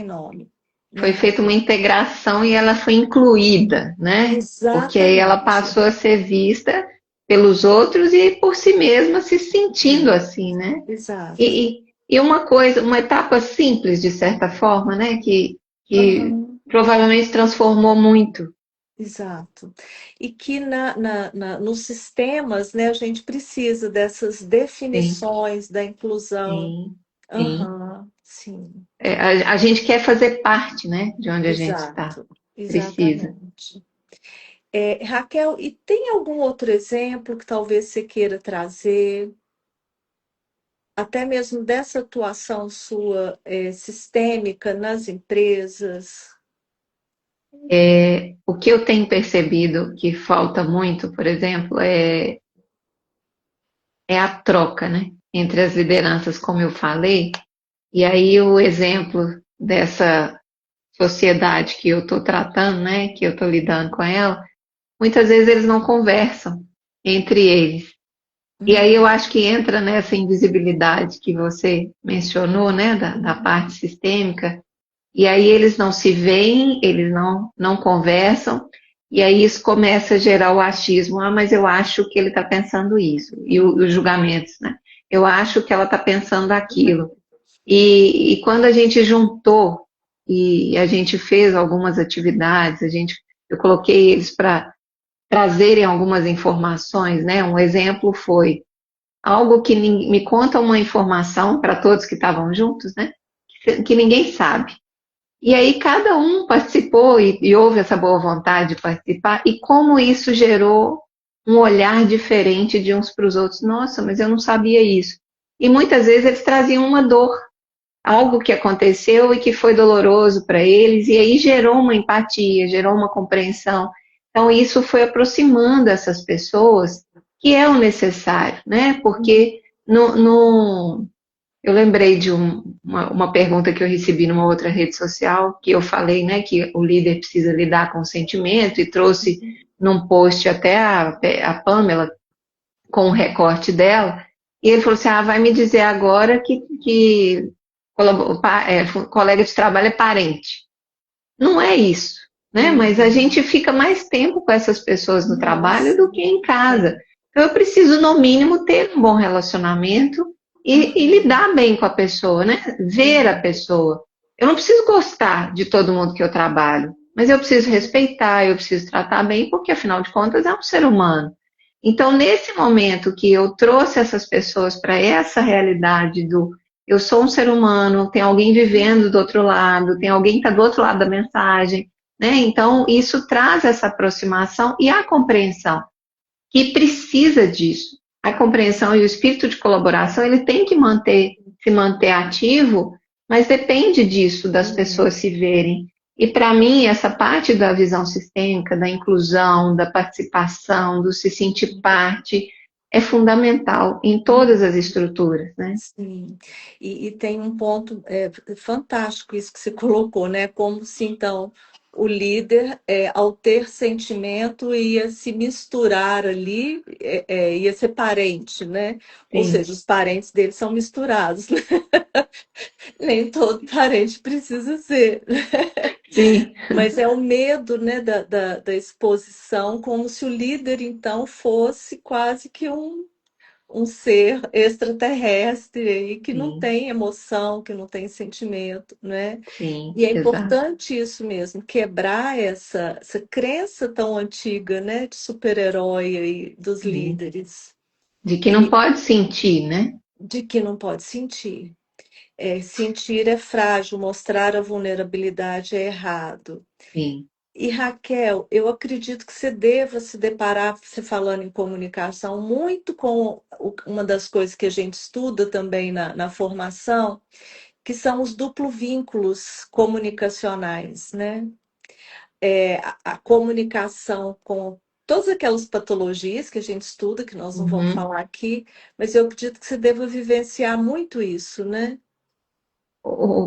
nome, Foi né? feita uma integração e ela foi incluída, né? Porque aí ela Exatamente. passou a ser vista pelos outros e por si mesma se sentindo assim, né? Exato. E uma coisa, uma etapa simples, de certa forma, né? Que Aham, provavelmente transformou muito. exato. E que nos sistemas, né, a gente precisa dessas Sim, definições da inclusão. sim, sim. Aham, sim, A gente quer fazer parte, né? De onde a gente está. exato, Precisa. exatamente. Raquel, e tem algum outro exemplo que talvez você queira trazer, até mesmo dessa atuação sua, sistêmica nas empresas? O que eu tenho percebido que falta muito, por exemplo, é a troca, né? Entre as lideranças, como eu falei. E aí o exemplo dessa sociedade que eu estou tratando, né? Que eu estou lidando com ela, muitas vezes eles não conversam. entre eles. E aí eu acho que entra nessa invisibilidade que você mencionou, né, da parte sistêmica, e aí eles não se veem, eles não conversam, e aí isso começa a gerar o achismo. Ah, mas eu acho que ele está pensando isso. E os julgamentos, né? Eu acho que ela está pensando aquilo. E quando a gente juntou e a gente fez algumas atividades, eu coloquei eles para trazerem algumas informações, né? Um exemplo foi algo que me conta uma informação para todos que estavam juntos, né? Que ninguém sabe. E aí cada um participou e houve essa boa vontade de participar, e como isso gerou um olhar diferente de uns para os outros. Nossa, mas eu não sabia isso. E muitas vezes eles traziam uma dor, algo que aconteceu e que foi doloroso para eles, e aí gerou uma empatia, gerou uma compreensão. Então isso foi aproximando essas pessoas, que é o necessário, né? Porque no, eu lembrei de uma pergunta que eu recebi numa outra rede social, que eu falei, né, que o líder precisa lidar com o sentimento, e trouxe num post até a Pamela com o recorte dela, e ele falou assim: ah, vai me dizer agora que colega de trabalho é parente. Não é isso, né? Mas a gente fica mais tempo com essas pessoas no trabalho do que em casa. Então eu preciso, no mínimo, ter um bom relacionamento e lidar bem com a pessoa, né? Ver a pessoa. Eu não preciso gostar de todo mundo que eu trabalho, mas eu preciso respeitar, eu preciso tratar bem, porque afinal de contas é um ser humano. Então, nesse momento que eu trouxe essas pessoas para essa realidade do eu sou um ser humano, tem alguém vivendo do outro lado, tem alguém que está do outro lado da mensagem, né? Então, isso traz essa aproximação e a compreensão, que precisa disso. A compreensão e o espírito de colaboração, ele tem que se manter ativo, mas depende disso, das pessoas se verem. E para mim, essa parte da visão sistêmica, da inclusão, da participação, do se sentir parte, é fundamental em todas as estruturas, né? Sim, e tem um ponto fantástico isso que você colocou, né? Como se então o líder, ao ter sentimento, ia se misturar ali, ia ser parente, né? Ou Sim, seja, os parentes dele são misturados, né? Nem todo parente precisa ser. sim, Mas é o medo, né, da exposição, como se o líder então fosse quase que um ser extraterrestre aí que não sim, tem emoção, que não tem sentimento, né? sim, E é exato. importante isso mesmo, quebrar essa crença tão antiga, né, de super-herói aí dos Sim. líderes, De que não e pode sentir, né? de que não pode sentir. Sentir é frágil, mostrar a vulnerabilidade é errado. Sim. E Raquel, eu acredito que você deva se deparar, você falando em comunicação, muito com uma das coisas que a gente estuda também na formação, que são os duplo vínculos comunicacionais, né? A comunicação com todas aquelas patologias que a gente estuda, que nós não vamos Uhum. falar aqui, mas eu acredito que você deva vivenciar muito isso, né?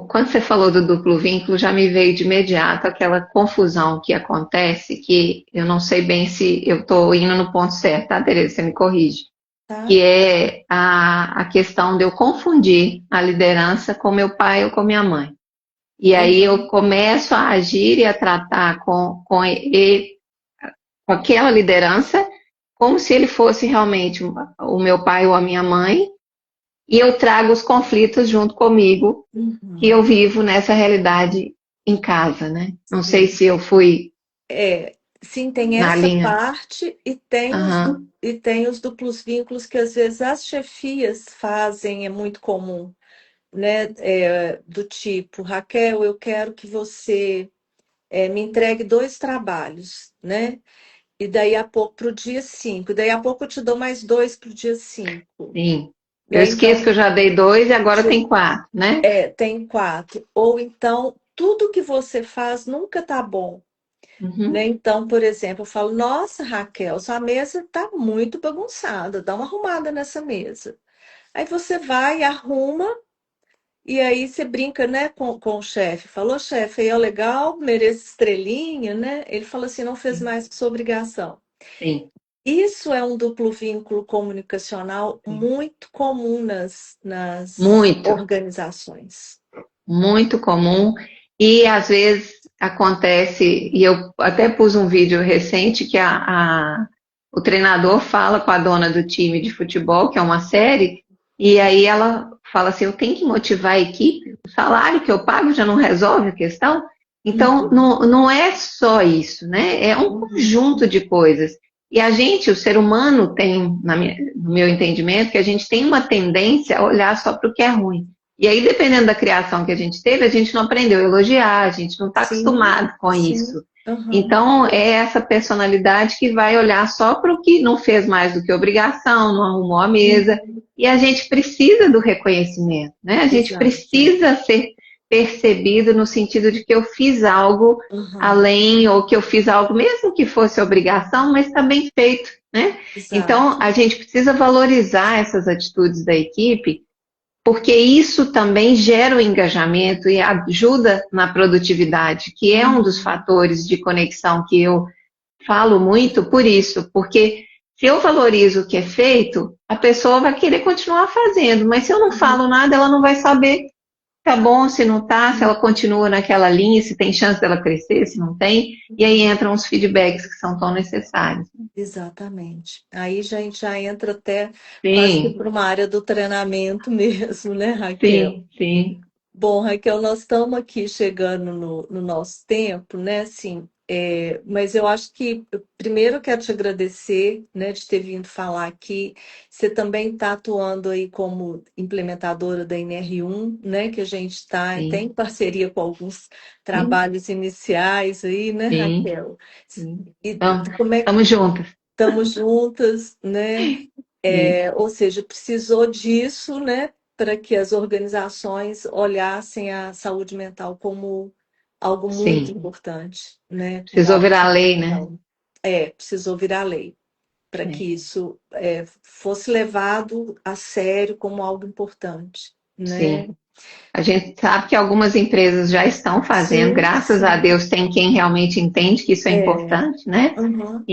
Quando você falou do duplo vínculo, já me veio de imediato aquela confusão que acontece, que eu não sei bem se eu estou indo no ponto certo, tá, Tereza? Você me corrige. Tá? Que é a questão de eu confundir a liderança com meu pai ou com minha mãe. E aí eu Uhum. começo a agir e a tratar com aquela liderança como se ele fosse realmente o meu pai ou a minha mãe, e eu trago os conflitos junto comigo, que eu Uhum. vivo nessa realidade em casa, né? Não sei Sim. se eu fui Sim, tem na essa linha. parte e tem Aham, e tem os duplos vínculos que às vezes as chefias fazem, é muito comum, né? Do tipo, Raquel, eu quero que você me entregue dois trabalhos, né? E daí a pouco para o dia 5, daí a pouco eu te dou mais dois para o dia 5, sim. Eu né? esqueço que Então, eu já dei dois e agora tem quatro, né? tem quatro. Ou então, tudo que você faz nunca tá bom. Né? Uhum, Então, por exemplo, eu falo, nossa, Raquel, sua mesa está muito bagunçada, dá uma arrumada nessa mesa. Aí você vai, arruma, e aí você brinca, né, com o chefe. Falou, chefe, aí é legal, merece estrelinha, né? Ele fala assim, não fez sim, mais que sua obrigação. sim. Isso é um duplo vínculo comunicacional Sim. muito comum nas Muito, organizações. muito comum. E às vezes acontece, e eu até pus um vídeo recente que o treinador fala com a dona do time de futebol, que é uma série, e aí ela fala assim: eu tenho que motivar a equipe, o salário que eu pago já não resolve a questão. Então, Uhum, não é só isso, né? É um uhum, conjunto de coisas. E a gente, o ser humano, tem, no meu entendimento, que a gente tem uma tendência a olhar só para o que é ruim. E aí, dependendo da criação que a gente teve, a gente não aprendeu a elogiar, a gente não está sim, acostumado com sim. isso. Uhum, Então, é essa personalidade que vai olhar só para o que não fez mais do que obrigação, não arrumou a mesa. uhum, E a gente precisa do reconhecimento, né? A gente exato. precisa ser percebido no sentido de que eu fiz algo Uhum, além, ou que eu fiz algo, mesmo que fosse obrigação, mas está bem feito, né? Então, exato. a gente precisa valorizar essas atitudes da equipe porque isso também gera o engajamento e ajuda na produtividade, que é um dos Uhum, fatores de conexão que eu falo muito por isso, porque se eu valorizo o que é feito, a pessoa vai querer continuar fazendo, mas se eu não uhum, falo nada, ela não vai saber se tá bom, se não tá, se ela uhum. continua naquela linha, se tem chance dela crescer, se não tem, e aí entram os feedbacks que são tão necessários. Exatamente. Aí já, a gente já entra até quase que Sim, para uma área do treinamento mesmo, né, Raquel? sim, sim, Bom, Raquel, nós estamos aqui chegando no nosso tempo, né? Assim, mas eu acho que primeiro eu quero te agradecer, né, de ter vindo falar aqui. Você também está atuando aí como implementadora da NR1, né? Que a gente está até em sim, parceria com alguns sim, trabalhos iniciais aí, né, sim. Raquel? Sim. E Então, como é que estamos juntas. estamos juntas, né? Isso. Ou seja, precisou disso, né, para que as organizações olhassem a saúde mental como algo muito Sim. importante, né, como Precisou algo virar lei, né? fundamental. Precisou virar lei, para que É. isso fosse levado a sério como algo importante, né? Sim. A gente sabe que algumas empresas já estão fazendo, Sim, graças a sim, Deus tem quem realmente entende que isso é é, importante, né? uhum,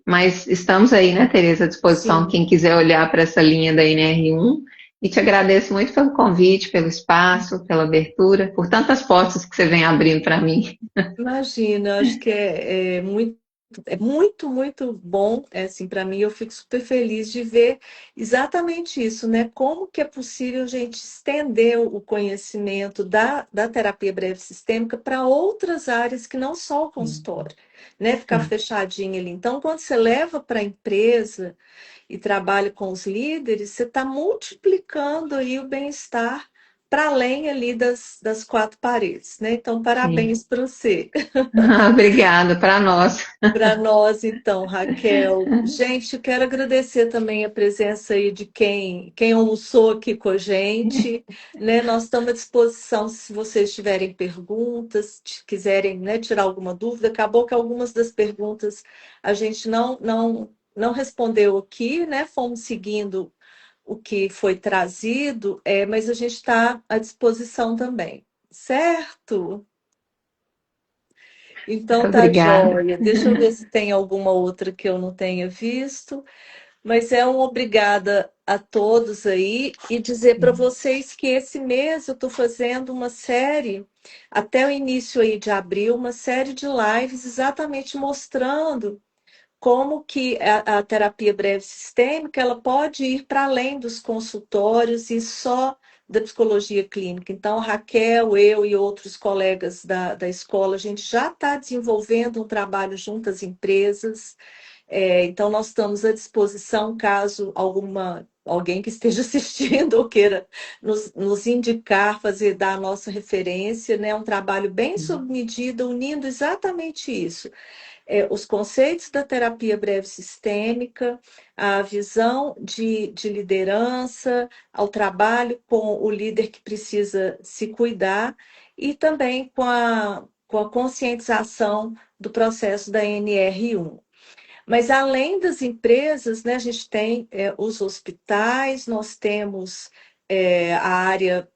Mas estamos aí, né, Tereza, à disposição, sim. quem quiser olhar para essa linha da NR1. E te agradeço muito pelo convite, pelo espaço, pela abertura, por tantas portas que você vem abrindo para mim. Imagina, acho que é muito, muito bom, assim, para mim, eu fico super feliz de ver exatamente isso, né? Como que é possível a gente estender o conhecimento da terapia breve sistêmica para outras áreas que não só o Sim, consultório, né? Ficar sim, fechadinho ali. Então, quando você leva para a empresa e trabalha com os líderes, você está multiplicando aí o bem-estar para além ali das quatro paredes, né? Então, sim. parabéns para você. Obrigada para nós. Para nós, então, Raquel. Gente, eu quero agradecer também a presença aí de quem almoçou aqui com a gente, né? Nós estamos à disposição se vocês tiverem perguntas, quiserem, né, tirar alguma dúvida. Acabou que algumas das perguntas a gente não respondeu aqui, né? Fomos seguindo o que foi trazido, mas a gente está à disposição também, certo? Então tá Obrigada. joia. Deixa eu ver se tem alguma outra que eu não tenha visto. Mas é um obrigada a todos aí e dizer para vocês que esse mês eu estou fazendo uma série, até o início aí de abril, uma série de lives exatamente mostrando como que a terapia breve sistêmica ela pode ir para além dos consultórios e só da psicologia clínica. Então, Raquel, eu e outros colegas da escola, a gente já está desenvolvendo um trabalho junto às empresas. Então, nós estamos à disposição caso alguém que esteja assistindo ou queira nos indicar, dar a nossa referência, né? Um trabalho bem sob medida, unindo exatamente isso os conceitos da terapia breve sistêmica, a visão de liderança, ao trabalho com o líder que precisa se cuidar e também com a conscientização do processo da NR1. Mas além das empresas, né, a gente tem os hospitais, nós temos a área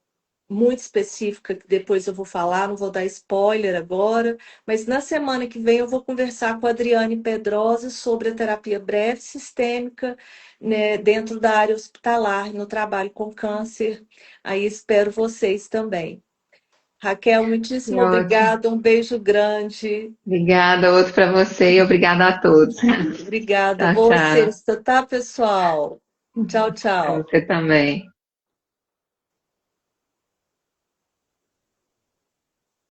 muito específica que depois eu vou falar, não vou dar spoiler agora, mas na semana que vem eu vou conversar com a Adriane Pedrosa sobre a terapia breve sistêmica, né, dentro da área hospitalar, no trabalho com câncer. Aí espero vocês também. Raquel, Que muitíssimo ótimo. obrigada, um beijo grande. Obrigada, outro para você e obrigada a todos. Obrigada. Tchau, Boa tchau. sexta, tá, pessoal? Tchau, Para tchau. você também.